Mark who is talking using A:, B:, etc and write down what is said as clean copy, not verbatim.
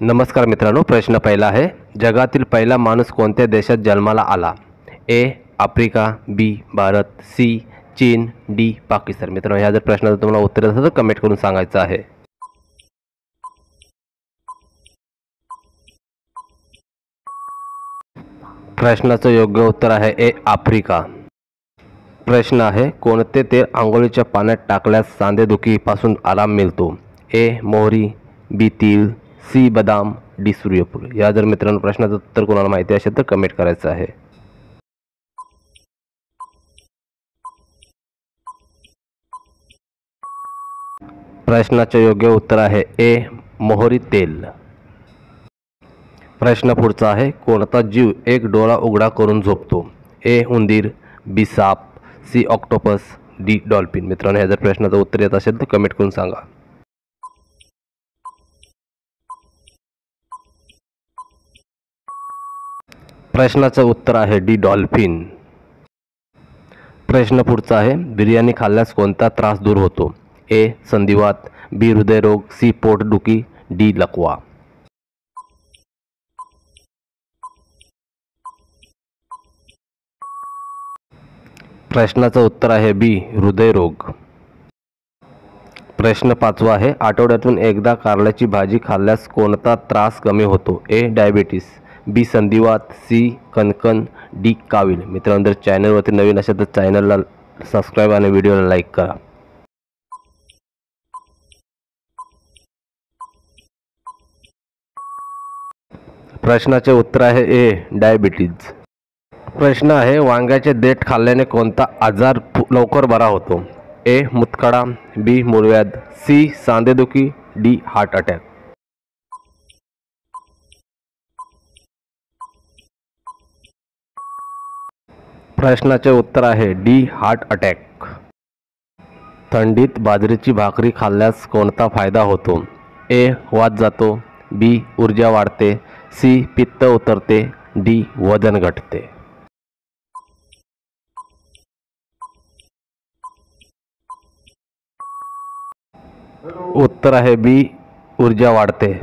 A: नमस्कार मित्रांनो, प्रश्न पहिला आहे, जगातील पहिला माणूस कोणत्या देशात जन्माला आला? ए आफ्रिका, बी भारत, सी चीन, डी पाकिस्तान. मित्रांनो, ह्या जर प्रश्नाचं तुम्हाला उत्तर असेल तर कमेंट करून सांगायचं आहे. प्रश्नाचं योग्य उत्तर आहे ए आफ्रिका. प्रश्न आहे, कोणते तेल आंघोळीच्या पाण्यात टाकल्यास सांधेदुखीपासून आराम मिळतो? ए मोहरी, बी तीळ, सी बदाम, डी सूर्यफूल. या जर मित्रांनो प्रश्नाचं उत्तर कोणाला माहिती असेल तर कमेंट करायचं आहे. प्रश्नाचे योग्य उत्तर आहे ए मोहरी तेल. प्रश्न पुढचा आहे, कोणता जीव एक डोळा उघडा करून झोपतो? ए उंदीर, बी साप, सी ऑक्टोपस, डी डॉल्फिन. मित्रांनो, ह्या जर प्रश्नाचं उत्तर येत असेल तर कमेंट करून सांगा. प्रश्नाचं उत्तर आहे डी डॉल्फिन. प्रश्न पुढचा आहे, बिर्याणी खाल्ल्यास कोणता त्रास दूर होतो? ए संधिवात, बी हृदयरोग, सी पोटदुखी, डी लकवा. प्रश्नाचं उत्तर आहे बी हृदयरोग. प्रश्न पाचवा आहे, आठवड्यातून एकदा कारल्याची भाजी खाल्ल्यास कोणता त्रास कमी होतो? ए डायबिटीस, बी संधिवात, सी कणकण, डी कावीळ. मित्रांनो, जर चॅनलवरती नवीन असेल तर चॅनलला सबस्क्राईब आणि व्हिडिओला लाईक करा. प्रश्नाचे उत्तर आहे ए डायबिटीज. प्रश्न आहे, वांग्याचे देठ खाल्ल्याने कोणता आजार लवकर बरा होतो? ए मुतखडा, बी मूळव्याध, सी सांधेदुखी, डी हार्ट अटॅक. प्रश्नाचे उत्तर आहे डी हार्ट अटॅक. थंडीत बाजरीची भाकरी खाल्ल्यास कोणता फायदा होतो? ए वात जातो, बी ऊर्जा वाढते, सी पित्त उतरते, डी वजन घटते. उत्तर आहे बी ऊर्जा वाढते.